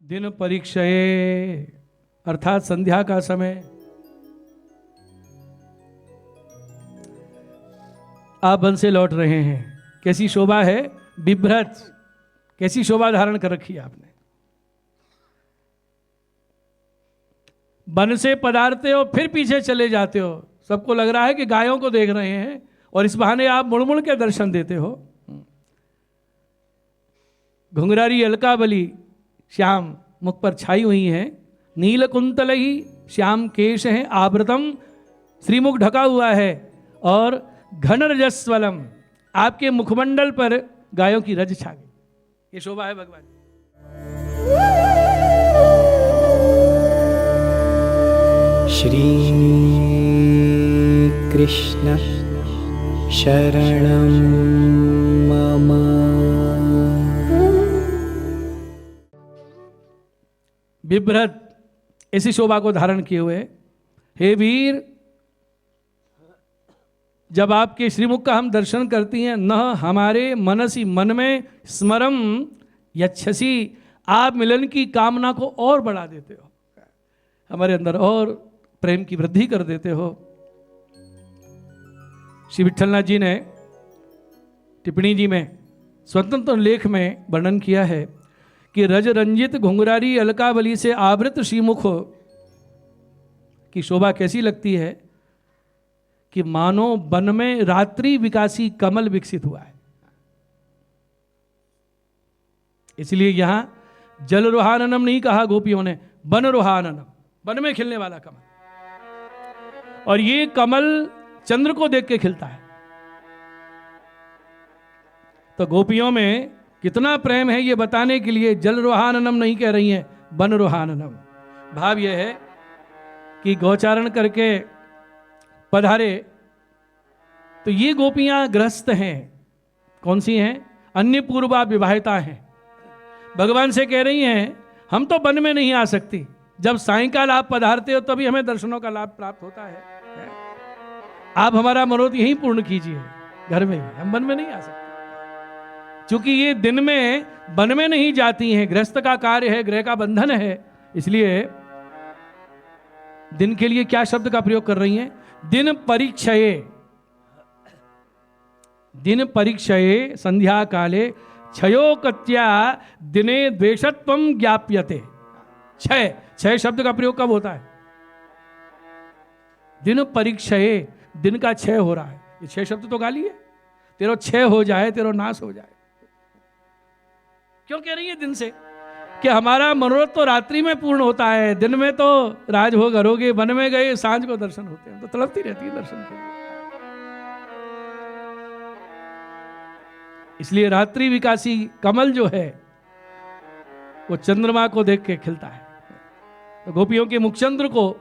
दिन परीक्षये अर्थात संध्या का समय। आप वन से लौट रहे हैं, कैसी शोभा है, बिभ्रत, कैसी शोभा धारण कर रखी है आपने। वन से पधारते हो फिर पीछे चले जाते हो, सबको लग रहा है कि गायों को देख रहे हैं और इस बहाने आप मुड़ मुड़ के दर्शन देते हो। घुंघरारी अलकावली श्याम मुख पर छाई हुई हैं, नील कुंतल ही श्याम केश हैं, आवृतम श्रीमुख ढका हुआ है और घन रजस्वलम आपके मुखमंडल पर गायों की रज छा गई। ये शोभा है भगवान। श्री कृष्ण शरणं मम। बिभ्रत ऐसी शोभा को धारण किए हुए, हे वीर, जब आपके श्रीमुख का हम दर्शन करती हैं, न हमारे मनसी मन में स्मरम यच्छसी, आप मिलन की कामना को और बढ़ा देते हो, हमारे अंदर और प्रेम की वृद्धि कर देते हो। श्री विट्ठलनाथ जी ने टिप्पणी जी में स्वतंत्र लेख में वर्णन किया है कि रज रंजित घुंघरारी अलकावली से आवृत श्रीमुख की शोभा कैसी लगती है कि मानो वन में रात्रि विकासी कमल विकसित हुआ है। इसलिए यहां जल रोहाननम नहीं कहा गोपियों ने, वन रोहाननम, वन में खिलने वाला कमल। और ये कमल चंद्र को देख के खिलता है। तो गोपियों में कितना प्रेम है ये बताने के लिए जल रोहाननम नहीं कह रही हैं, वन रोहाननम। भाव यह है कि गौचारण करके पधारे तो ये गोपियां गृहस्थ हैं। कौन सी हैं? अन्य पूर्वा विवाहिता हैं। भगवान से कह रही हैं हम तो वन में नहीं आ सकती, जब सायंकाल आप पधारते हो तभी हमें दर्शनों का लाभ प्राप्त होता है। आप हमारा मनोरथ यहीं पूर्ण कीजिए, घर में ही, हम वन में नहीं आ सकते। क्योंकि ये दिन में वन में नहीं जाती हैं, गृहस्थ का कार्य है, गृह का बंधन है, इसलिए दिन के लिए क्या शब्द का प्रयोग कर रही हैं? दिन परीक्षये, दिन परीक्षये संध्या काले क्षयोकत्या दिने द्वेषत्वम ज्ञाप्यते। क्षय, क्षय शब्द का प्रयोग कब होता है? दिन परीक्षये, दिन का क्षय हो रहा है। ये क्षय शब्द तो गाली है, तेरा क्षय हो जाए, तेरा नाश हो जाए। क्यों कह रही है दिन से? कि हमारा मनोरथ तो रात्रि में पूर्ण होता है, दिन में तो राजभोग करोगे, वन में गए सांझ को दर्शन होते हैं, तो तड़पती रहती है दर्शन के लिए। इसलिए रात्रि विकासी कमल जो है वो चंद्रमा को देख के खिलता है। तो गोपियों के मुखचंद्र को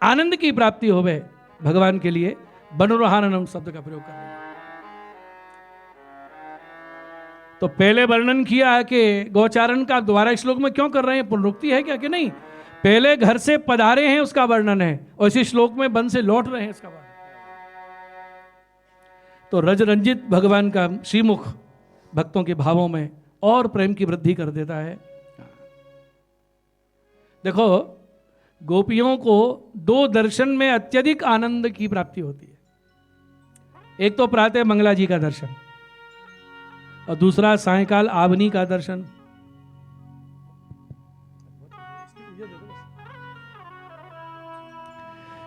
आनंद की प्राप्ति होवे, भगवान के लिए बनोरहाननम शब्द का प्रयोग कर रहे हैं। तो पहले वर्णन किया कि गौचारण का दोबारा श्लोक में क्यों कर रहे हैं? पुनरुक्ति है क्या कि नहीं? पहले घर से पधारे हैं उसका वर्णन है, और इसी श्लोक में वन से लौट रहे हैं इसका वर्णन। तो रज रंजित भगवान का श्रीमुख भक्तों के भावों में और प्रेम की वृद्धि कर देता है। देखो, गोपियों को दो दर्शन में अत्यधिक आनंद की प्राप्ति होती है। एक तो प्रातः मंगला जी का दर्शन और दूसरा सायंकाल आवनी का दर्शन।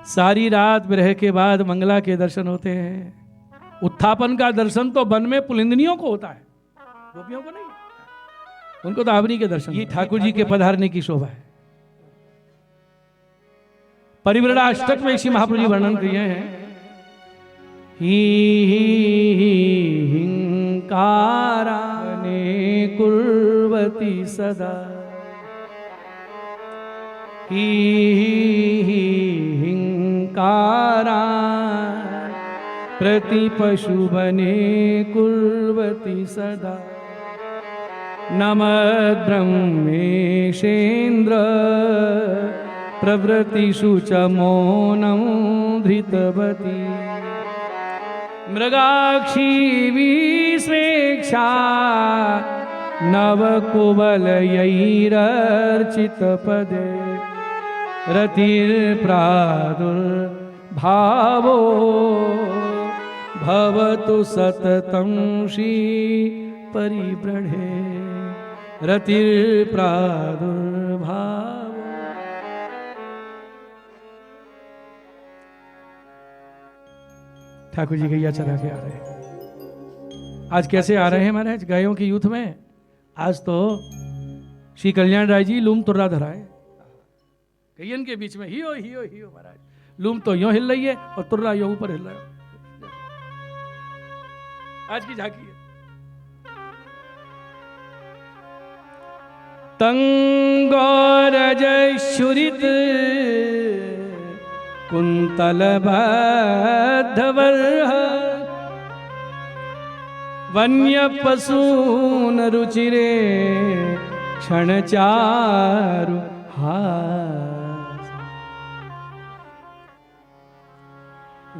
सारी रात विरह के बाद मंगला के दर्शन होते हैं। उत्थापन का दर्शन तो वन में पुलिंदनियों को होता है, गोपियों को नहीं, उनको तो आवनी के दर्शन। ये ठाकुर जी के पधारने की शोभा है। परिवृढ़ अष्टक में श्री महाप्रभु जी वर्णन किए हैं, हिंकाराने कुर्वती सदा, हिंकारा प्रति पशु बने कुर्वती सदा, नमः ब्रह्मेशेन्द्र प्रवृत्तिषु च मौनं धृतवती, मृगाक्षी विस्वेक्षा नवकुवलयैरर्चित पदे रतिर्प्रादुर्भावो भवतु सततं श्री परिब्रढे रतिर्प्रादुर्भावो। ठाकुर जी गैया चरा के आ रहे हैं। आज कैसे आ रहे हैं महाराज गायों की यूथ में? आज तो श्री कल्याण राय जी लूम तुर्रा धराए गैयन के बीच में, हियो हियो हियो महाराज। लूम तो यूं हिल रही है और तुर्रा यूं ऊपर हिल रहा है। आज की झांकी है। तंगौरज शुरित कुंतल बद्धवर्ह वन्य पशून रुचिरे क्षण चारु हास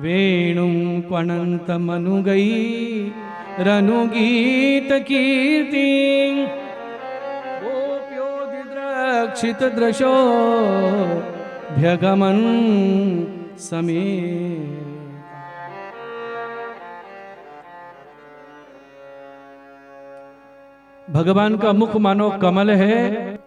वेणुं क्वणंत मनुगई रनुगीत कीर्ति गोप्योदिद्रक्षित दृशो भ्यगमन समेत। भगवान का मुख मानो कमल है,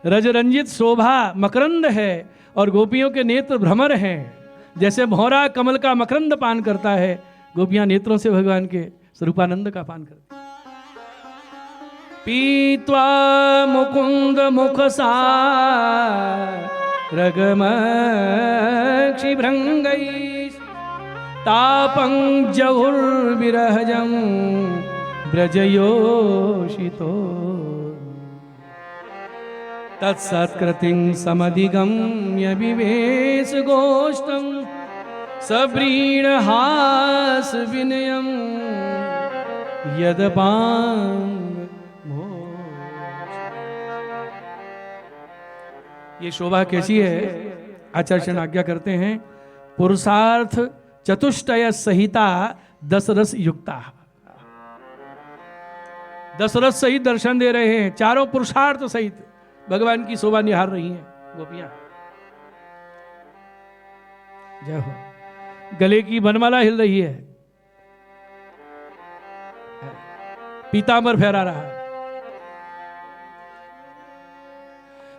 रजरंजित शोभा मकरंद है और गोपियों के नेत्र भ्रमर हैं। जैसे भौरा कमल का मकरंद पान करता है, गोपियां नेत्रों से भगवान के स्वरूपानंद का पान करती। पीत्वा मुकुंद मुख सा रगमक्षि भृंगई तापं जहुर्विरहजं ब्रजयोषितो तत्सत्कृतिं समधिगम्य विवेश गोष्ठं सव्रीणहास विनयं यदपांग मोक्ष। ये शोभा कैसी है? आचार्य आज्ञा करते हैं, पुरुषार्थ चतुष्टय सहिता 10 रस युक्ता। 10 रस सहित दर्शन दे रहे हैं, चारों पुरुषार्थ सहित भगवान की शोभा निहार रही हैं गोपियां। जय हो। गले की बनमाला हिल रही है, पीतांबर फहरा रहा है।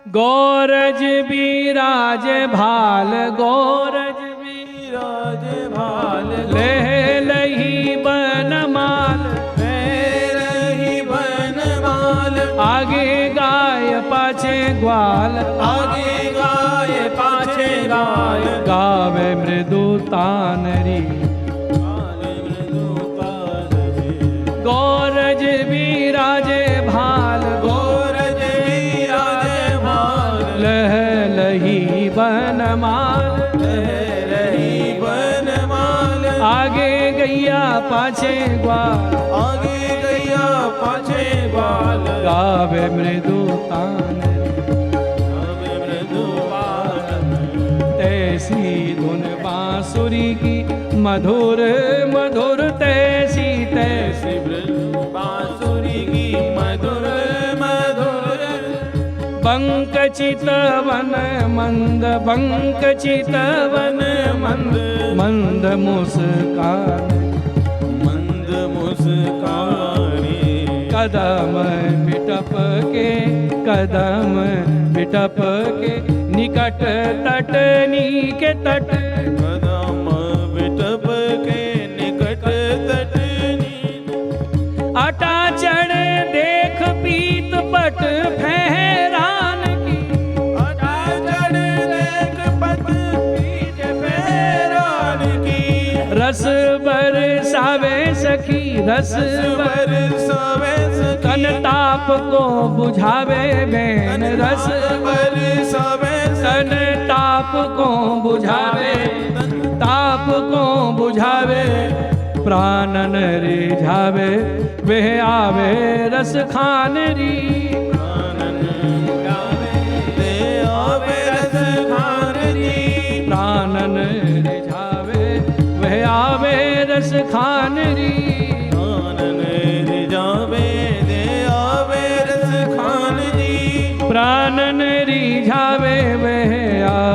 गौरज विराज भाल, गौरज विराज भाल, लह लही बनमाल, आगे गाय पाछे ग्वाल, आगे गाय पाछे गाय, गावे मृदु तानरी, गौरज विराजे भाल, गौरज विराजे भाल, लह लही बनमाल, लही बनमाल, आगे गैया पाछे ग्वाल, आगे गैया पाछे ग्वाल, गावे मृदु तानरी, गावे मृदु तानरी, तैसी धुन बांसुरी की मधुर मधुर, तैसी तैसी बांसुरी की मधुर मधुर, बंक चितवन मंद, बंक चितवन मंद, मंद मुस्कान, मंद मुस्कानी, कदम बिटप के, कदम बिटप के, निकट तटनी के तट, कदम बिटप के निकट तटनी, अटा चढ़ देख पीत पट फहरान की, अटा चढ़ देख पट पीत फहरान की, रस बरसावे सखी, रस बरसावे सखी, तन ताप को बुझावे बेन, रस बरसावे तन ताप को बुझावे, ताप को बुझावे, प्राणन रिझावे, वह आवे रस खान री, प्राणन गावे दे आवे रस खान री, प्राणन रिझावे, वह आवे रस खान री, प्राणन रिझावे दे आवे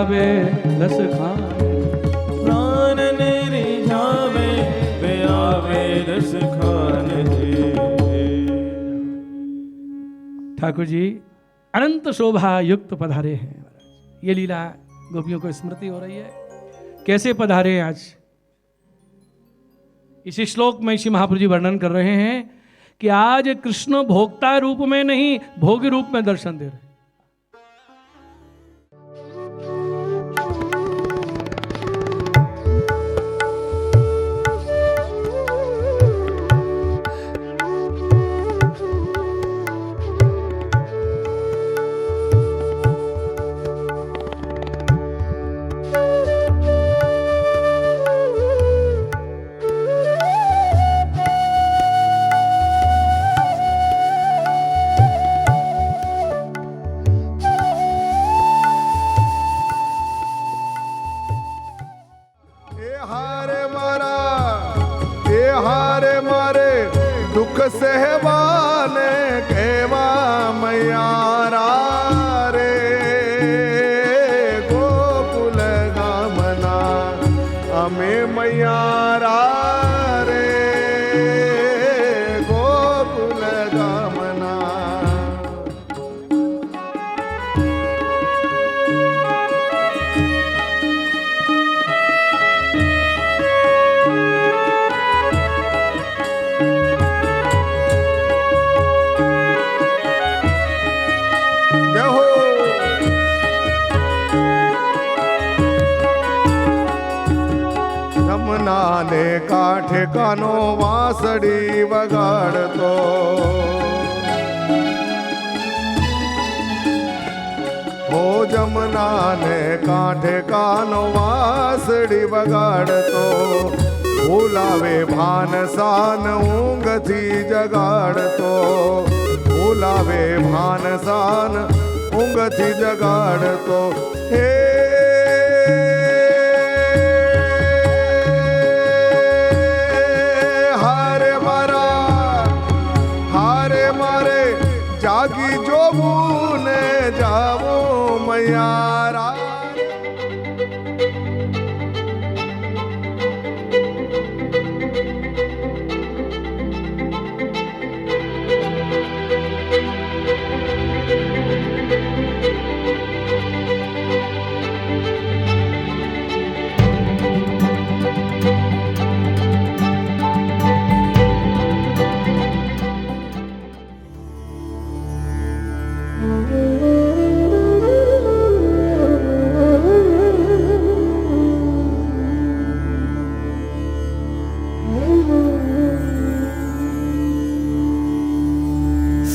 आवे रस खाने। प्राणन रिझावे वे आवे रस खान दे। ठाकुर जी अनंत शोभा युक्त पधारे हैं। ये लीला गोपियों को स्मृति हो रही है। कैसे पधारे हैं आज? इसी श्लोक में श्री महाप्रभु जी वर्णन कर रहे हैं कि आज कृष्ण भोक्ता रूप में नहीं, भोगी रूप में दर्शन दे रहे हैं। हारे मारे दुख सहवाने केवा मैयारा रे गोकुल गामना अमे मैयारा रे गोकुल गामना। ने काठे कानो वासड़ी वगाड़तो हो जमुना ने काठे कानो वासड़ी वगाड़तो भूलावे भान सान ऊंग थी जगाड़तो भूलावे भान सान ऊंग थी जगाड़तो हे जागी जो मुने जावो मैयारा।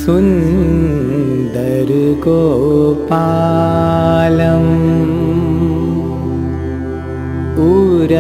सुंदर गोपालम उर